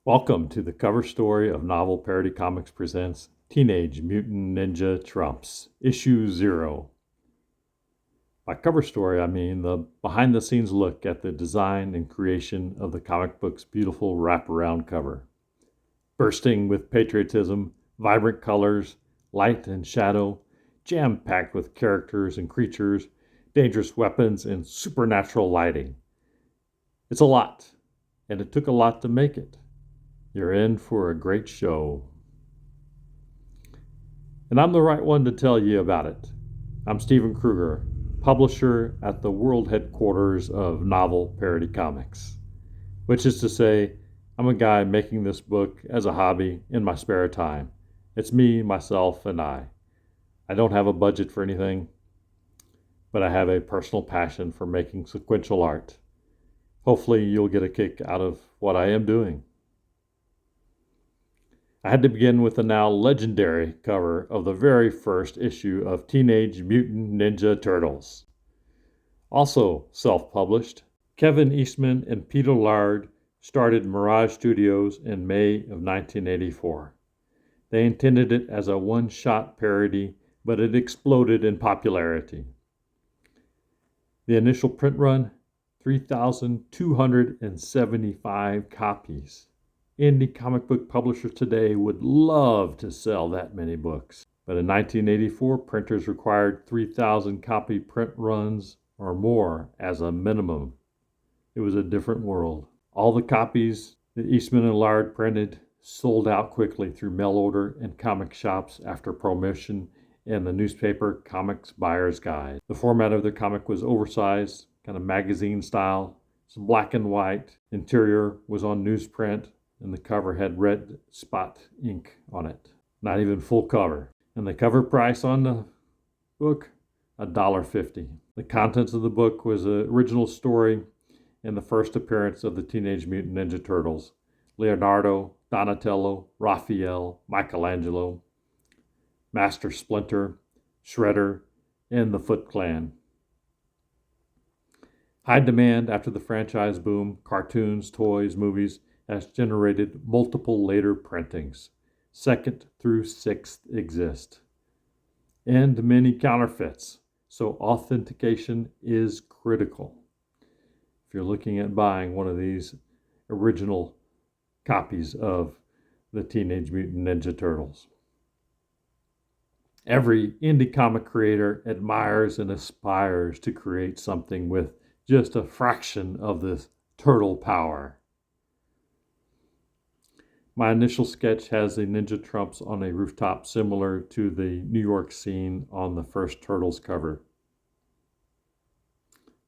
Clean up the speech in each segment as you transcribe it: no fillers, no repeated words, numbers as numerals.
Welcome to the cover story of Novel Parody Comics presents Teenage Mutant Ninja Trumps, Issue 0. By cover story, I mean the behind-the-scenes look at the design and creation of the comic book's beautiful wraparound cover. Bursting with patriotism, vibrant colors, light and shadow, jam-packed with characters and creatures, dangerous weapons, and supernatural lighting. It's a lot, and it took a lot to make it. You're in for a great show. And I'm the right one to tell you about it. I'm Stephen Kruger, publisher at the world headquarters of Novel Parody Comics. Which is to say, I'm a guy making this book as a hobby in my spare time. It's me, myself, and I. I don't have a budget for anything, but I have a personal passion for making sequential art. Hopefully you'll get a kick out of what I am doing. I had to begin with the now legendary cover of the very first issue of Teenage Mutant Ninja Turtles. Also self-published, Kevin Eastman and Peter Laird started Mirage Studios in May of 1984. They intended it as a one-shot parody, but it exploded in popularity. The initial print run, 3,275 copies. Indie comic book publishers today would love to sell that many books. But in 1984, printers required 3,000 copy print runs or more as a minimum. It was a different world. All the copies that Eastman and Laird printed sold out quickly through mail order and comic shops after promotion in the newspaper Comics Buyer's Guide. The format of their comic was oversized, kind of magazine style. It's black and white. Interior was on newsprint, and the cover had red spot ink on it. Not even full cover. And the cover price on the book, $1.50. The contents of the book was the original story and the first appearance of the Teenage Mutant Ninja Turtles. Leonardo, Donatello, Raphael, Michelangelo, Master Splinter, Shredder, and the Foot Clan. High demand after the franchise boom, cartoons, toys, movies, has generated multiple later printings. 2nd through 6th exist. And many counterfeits, so authentication is critical if you're looking at buying one of these original copies of the Teenage Mutant Ninja Turtles. Every indie comic creator admires and aspires to create something with just a fraction of this turtle power. My initial sketch has the Ninja Trumps on a rooftop similar to the New York scene on the first Turtles cover.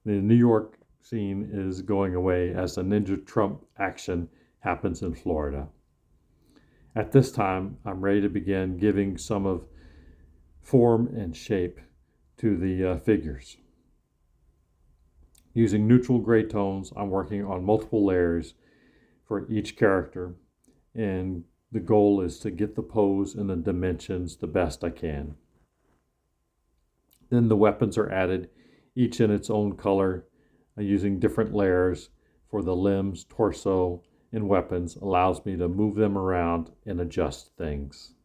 The New York scene is going away as the Ninja Trump action happens in Florida. At this time, I'm ready to begin giving some of form and shape to the figures. Using neutral gray tones, I'm working on multiple layers for each character, and the goal is to get the pose and the dimensions the best I can. Then the weapons are added, each in its own color, using different layers for the limbs, torso, and weapons allows me to move them around and adjust things.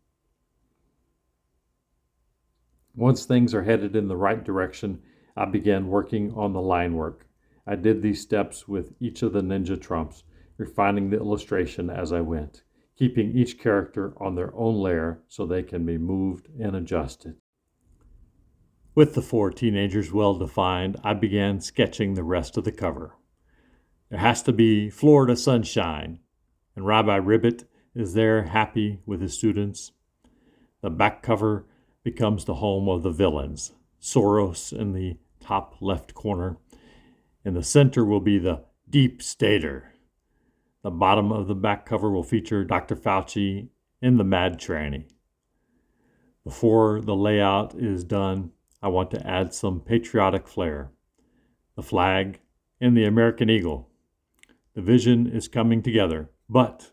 Once things are headed in the right direction, I began working on the line work. I did these steps with each of the Ninja Trumps, refining the illustration as I went, keeping each character on their own layer so they can be moved and adjusted. With the 4 teenagers well defined, I began sketching the rest of the cover. There has to be Florida sunshine, and Rabbi Ribbit is there happy with his students. The back cover becomes the home of the villains, Soros in the top left corner. In the center will be the Deep Stater. The bottom of the back cover will feature Dr. Fauci and the Mad Tranny. Before the layout is done, I want to add some patriotic flair. The flag and the American eagle. The vision is coming together, but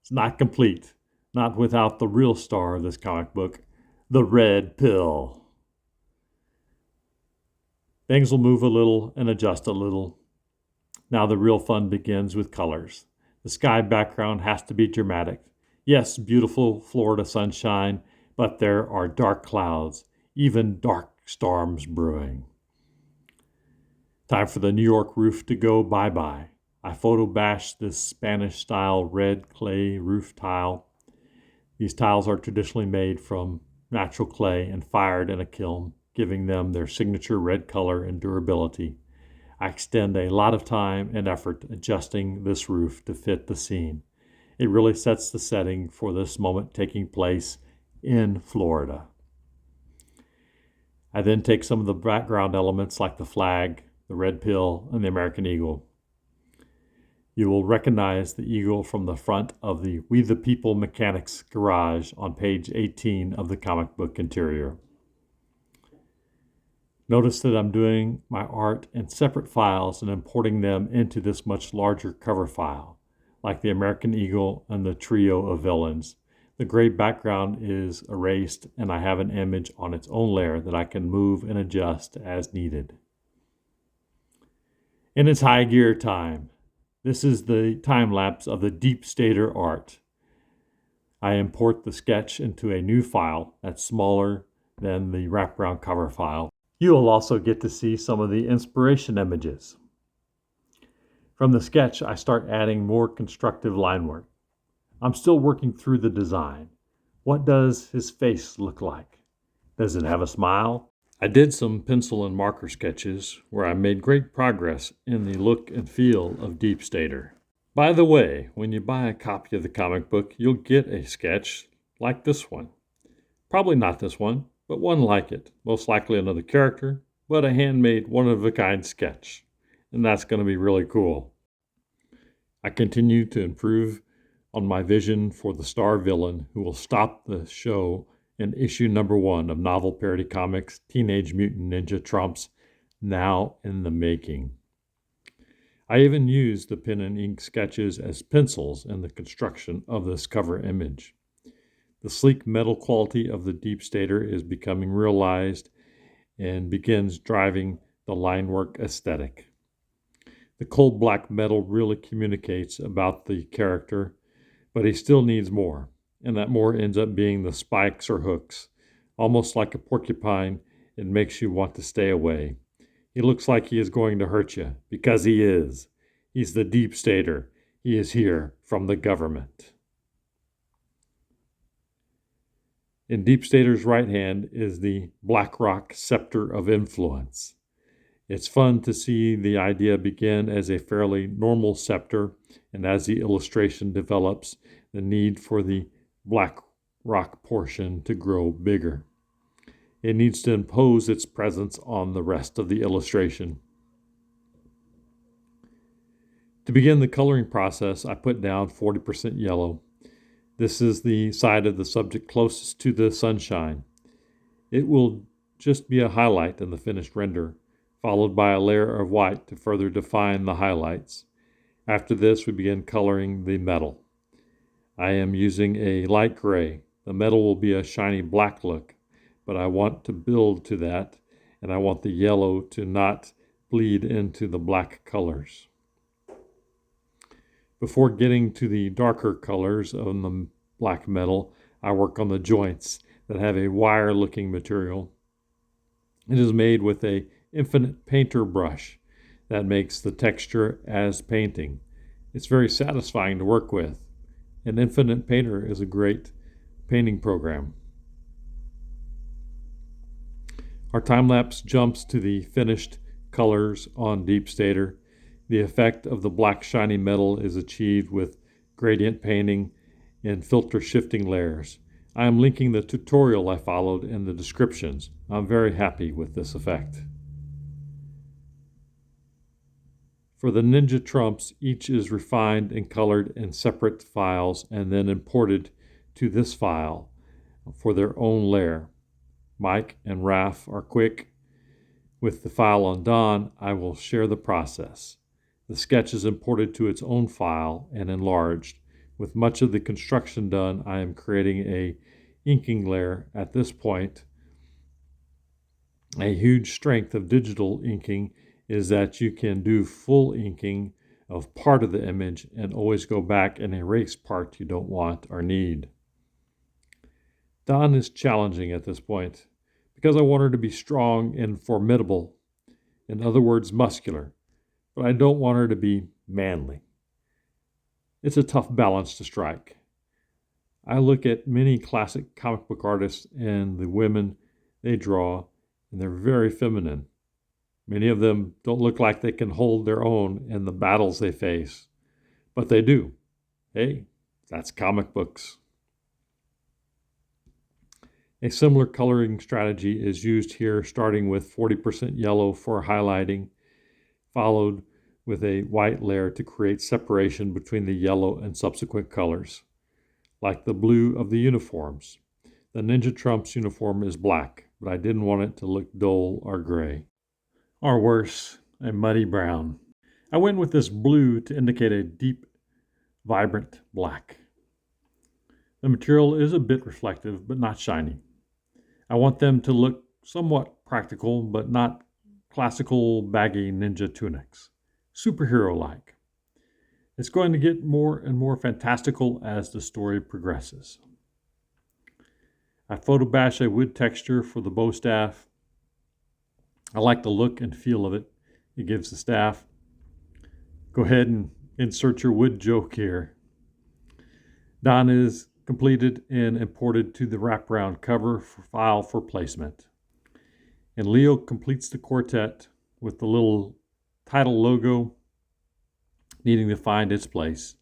it's not complete, not without the real star of this comic book, the red pill. Things will move a little and adjust a little. Now the real fun begins with colors. The The sky background has to be dramatic. Yes, beautiful Florida sunshine, but there are dark clouds, even dark storms brewing. Time for the New York roof to go bye-bye. I photo bashed this Spanish-style red clay roof tile. These tiles are traditionally made from natural clay and fired in a kiln, giving them their signature red color and durability. I extend a lot of time and effort adjusting this roof to fit the scene. It really sets the setting for this moment taking place in Florida. I then take some of the background elements like the flag, the red pill, and the American eagle. You will recognize the eagle from the front of the We the People Mechanics garage on page 18 of the comic book interior. Notice that I'm doing my art in separate files and importing them into this much larger cover file, like the American eagle and the trio of villains. The gray background is erased and I have an image on its own layer that I can move and adjust as needed. And it's high gear time. This is the time lapse of the Deep Stater art. I import the sketch into a new file that's smaller than the wraparound cover file. You will also get to see some of the inspiration images. From the sketch, I start adding more constructive line work. I'm still working through the design. What does his face look like? Does it have a smile? I did some pencil and marker sketches where I made great progress in the look and feel of Deep Stater. By the way, when you buy a copy of the comic book, you'll get a sketch like this one. Probably not this one, but one like it. Most likely another character, but a handmade, one-of-a-kind sketch. And that's going to be really cool. I continue to improve on my vision for the star villain who will stop the show in issue number 1 of Novel Parody Comics, Teenage Mutant Ninja Trumps, now in the making. I even used the pen and ink sketches as pencils in the construction of this cover image. The sleek metal quality of the Deep Stater is becoming realized and begins driving the line work aesthetic. The cold black metal really communicates about the character, but he still needs more. And that more ends up being the spikes or hooks. Almost like a porcupine, it makes you want to stay away. He looks like he is going to hurt you, because he is. He's the Deep Stater. He is here from the government. In Deep Stater's right hand is the BlackRock Scepter of Influence. It's fun to see the idea begin as a fairly normal scepter, and as the illustration develops, the need for the black rock portion to grow bigger. It needs to impose its presence on the rest of the illustration. To begin the coloring process, I put down 40% yellow. This is the side of the subject closest to the sunshine. It will just be a highlight in the finished render, followed by a layer of white to further define the highlights. After this, we begin coloring the metal. I am using a light gray. The metal will be a shiny black look, but I want to build to that, and I want the yellow to not bleed into the black colors. Before getting to the darker colors of the black metal, I work on the joints that have a wire-looking material. It is made with a infinite painter brush that makes the texture as painting. It's very satisfying to work with. An Infinite Painter is a great painting program. Our time-lapse jumps to the finished colors on Deep Stater. The effect of the black shiny metal is achieved with gradient painting and filter shifting layers. I am linking the tutorial I followed in the descriptions. I'm very happy with this effect. For the Ninja Trumps, each is refined and colored in separate files and then imported to this file for their own layer. Mike and Raph are quick. With the file on Don, I will share the process. The sketch is imported to its own file and enlarged. With much of the construction done, I am creating a inking layer at this point. A huge strength of digital inking is that you can do full inking of part of the image and always go back and erase part you don't want or need. Dawn is challenging at this point because I want her to be strong and formidable, in other words, muscular, but I don't want her to be manly. It's a tough balance to strike. I look at many classic comic book artists and the women they draw, and they're very feminine. Many of them don't look like they can hold their own in the battles they face, but they do. Hey, that's comic books. A similar coloring strategy is used here, starting with 40% yellow for highlighting, followed with a white layer to create separation between the yellow and subsequent colors, like the blue of the uniforms. The Ninja Trumps uniform is black, but I didn't want it to look dull or gray. Or worse, a muddy brown. I went with this blue to indicate a deep, vibrant black. The material is a bit reflective, but not shiny. I want them to look somewhat practical, but not classical baggy ninja tunics. Superhero-like. It's going to get more and more fantastical as the story progresses. I photobash a wood texture for the bow staff. I like the look and feel of it. It gives the staff. Go ahead and insert your wood joke here. Dawn is completed and imported to the wraparound cover file for placement. And Leo completes the quartet with the little title logo needing to find its place,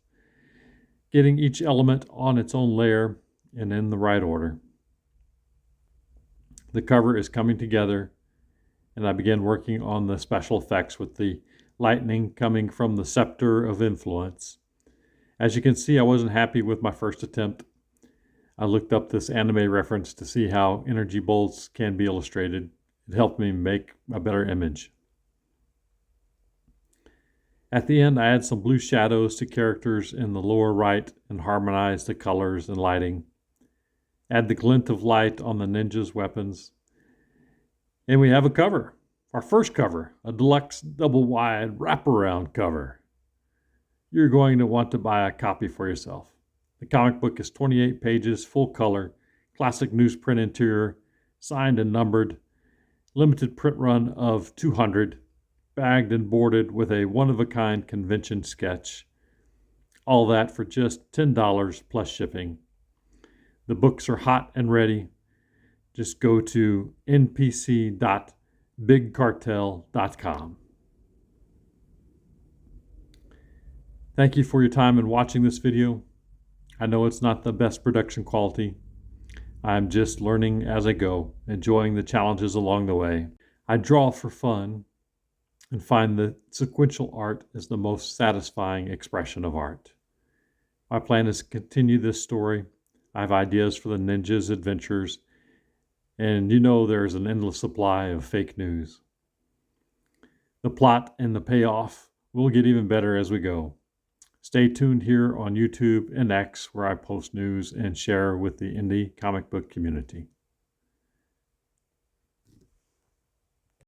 getting each element on its own layer and in the right order. The cover is coming together, and I began working on the special effects with the lightning coming from the scepter of influence. As you can see, I wasn't happy with my first attempt. I looked up this anime reference to see how energy bolts can be illustrated. It helped me make a better image. At the end, I add some blue shadows to characters in the lower right and harmonize the colors and lighting. Add the glint of light on the ninja's weapons. And we have a cover. Our first cover, a deluxe double-wide wraparound cover. You're going to want to buy a copy for yourself. The comic book is 28 pages, full color, classic newsprint interior, signed and numbered, limited print run of 200, bagged and boarded with a one-of-a-kind convention sketch. All that for just $10 plus shipping. The books are hot and ready. Just go to npc.bigcartel.com. Thank you for your time in watching this video. I know it's not the best production quality. I'm just learning as I go, enjoying the challenges along the way. I draw for fun and find that sequential art is the most satisfying expression of art. My plan is to continue this story. I have ideas for the ninja's adventures, and you know there's an endless supply of fake news. The plot and the payoff will get even better as we go. Stay tuned here on YouTube and X, where I post news and share with the indie comic book community.